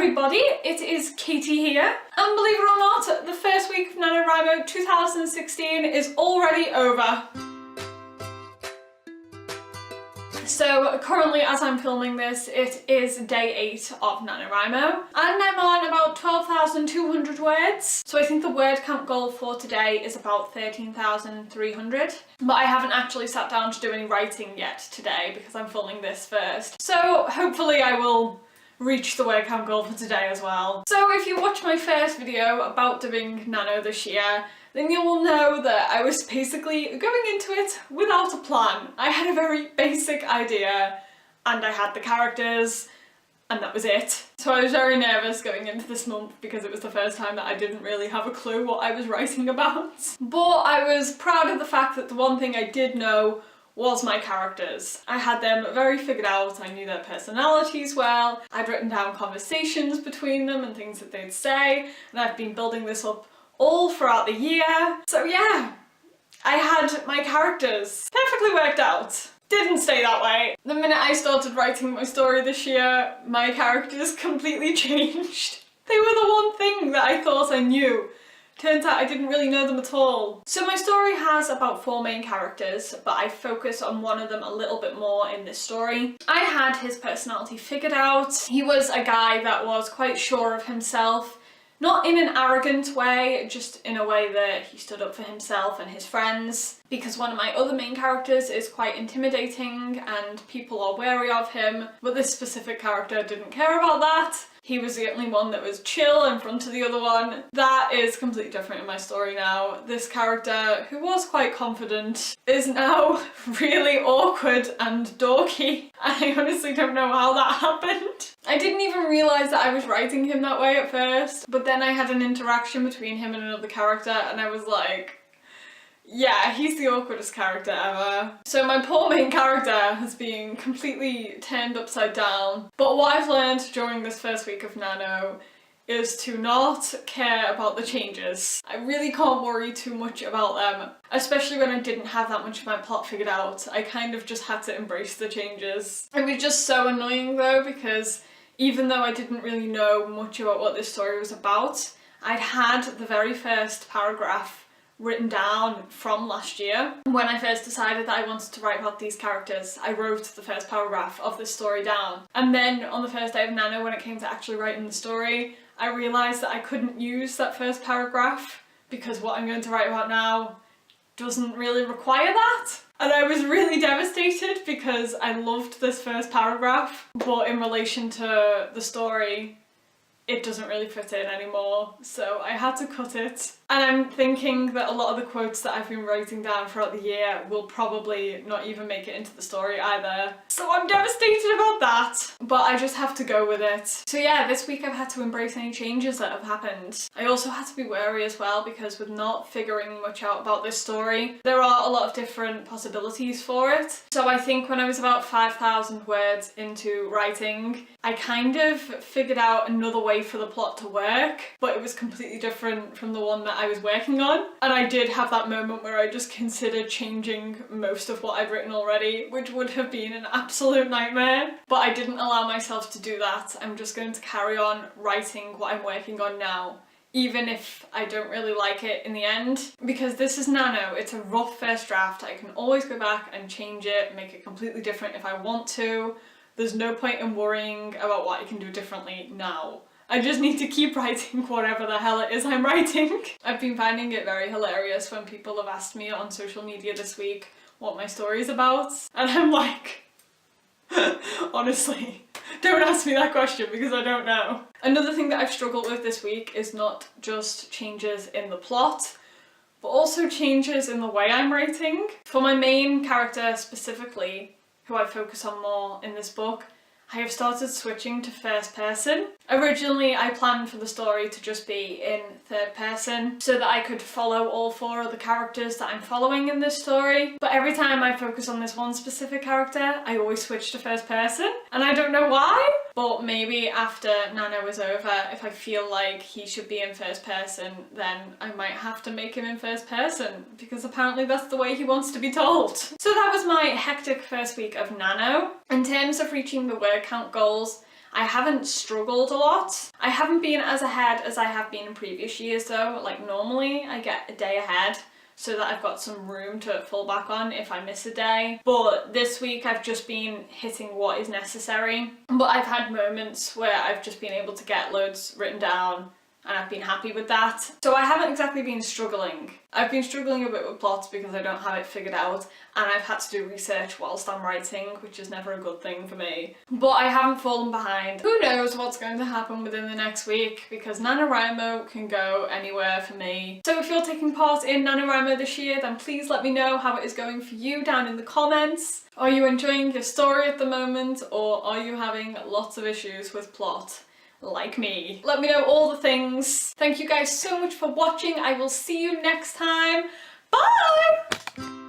everybody, it is Katie here, and believe it or not, the first week of NaNoWriMo 2016 is already over. So currently, as I'm filming this, it is day 8 of NaNoWriMo, and I'm on about 12,200 words. So I think the word count goal for today is about 13,300. But I haven't actually sat down to do any writing yet today because I'm filming this first. So hopefully I will reach the word count goal for today as well. So if you watch my first video about doing Nano this year, then you will know that I was basically going into it without a plan. I had a very basic idea and I had the characters and that was it. So I was very nervous going into this month because it was the first time that I didn't really have a clue what I was writing about. But I was proud of the fact that the one thing I did know was my characters. I had them very figured out, I knew their personalities well, I'd written down conversations between them and things that they'd say, and I've been building this up all throughout the year. So yeah, I had my characters perfectly worked out. Didn't stay that way. The minute I started writing my story this year, my characters completely changed. They were the one thing that I thought I knew. Turns out I didn't really know them at all. So my story has about 4 main characters, but I focus on one of them a little bit more in this story. I had his personality figured out. He was a guy that was quite sure of himself, not in an arrogant way, just in a way that he stood up for himself and his friends. Because one of my other main characters is quite intimidating and people are wary of him, but this specific character didn't care about that. He was the only one that was chill in front of the other one. That is completely different in my story now. This character, who was quite confident, is now really awkward and dorky. I honestly don't know how that happened. I didn't even realise that I was writing him that way at first, but then I had an interaction between him and another character and I was like, yeah, he's the awkwardest character ever. So my poor main character has been completely turned upside down. But what I've learned during this first week of Nano is to not care about the changes. I really can't worry too much about them, especially when I didn't have that much of my plot figured out. I kind of just had to embrace the changes. It was just so annoying though, because even though I didn't really know much about what this story was about, I'd had the very first paragraph written down from last year. When I first decided that I wanted to write about these characters, I wrote the first paragraph of this story down. And then on the first day of Nano, when it came to actually writing the story, I realised that I couldn't use that first paragraph because what I'm going to write about now doesn't really require that. And I was really devastated because I loved this first paragraph, but in relation to the story, it doesn't really fit in anymore, so I had to cut it. And I'm thinking that a lot of the quotes that I've been writing down throughout the year will probably not even make it into the story either. So I'm devastated about that, but I just have to go with it. So yeah, this week I've had to embrace any changes that have happened. I also had to be wary as well because with not figuring much out about this story, there are a lot of different possibilities for it. So I think when I was about 5,000 words into writing, I kind of figured out another way for the plot to work, but it was completely different from the one that I was working on. And I did have that moment where I just considered changing most of what I'd written already, which would have been an absolute nightmare, but I didn't allow myself to do that. I'm just going to carry on writing what I'm working on now, even if I don't really like it in the end, because this is Nano, it's a rough first draft. I can always go back and change it, make it completely different if I want to. There's no point in worrying about what I can do differently now. I just need to keep writing whatever the hell it is I'm writing. I've been finding it very hilarious when people have asked me on social media this week what my story's about, and I'm like, honestly, don't ask me that question because I don't know. Another thing that I've struggled with this week is not just changes in the plot, but also changes in the way I'm writing. For my main character specifically, who I focus on more in this book, I have started switching to first person. Originally, I planned for the story to just be in third person so that I could follow all 4 of the characters that I'm following in this story. But every time I focus on this one specific character, I always switch to first person. And I don't know why, but maybe after Nano is over, if I feel like he should be in first person, then I might have to make him in first person because apparently that's the way he wants to be told. So that was my hectic first week of Nano. In terms of reaching the word count goals, I haven't struggled a lot. I haven't been as ahead as I have been in previous years though. Like normally I get a day ahead so that I've got some room to fall back on if I miss a day. But this week I've just been hitting what is necessary. But I've had moments where I've just been able to get loads written down and I've been happy with that. So I haven't exactly been struggling. I've been struggling a bit with plots because I don't have it figured out, and I've had to do research whilst I'm writing, which is never a good thing for me. But I haven't fallen behind. Who knows what's going to happen within the next week, because NaNoWriMo can go anywhere for me. So if you're taking part in NaNoWriMo this year, then please let me know how it is going for you down in the comments. Are you enjoying your story at the moment, or are you having lots of issues with plot? Like me. Let me know all the things. Thank you guys so much for watching. I will see you next time. Bye!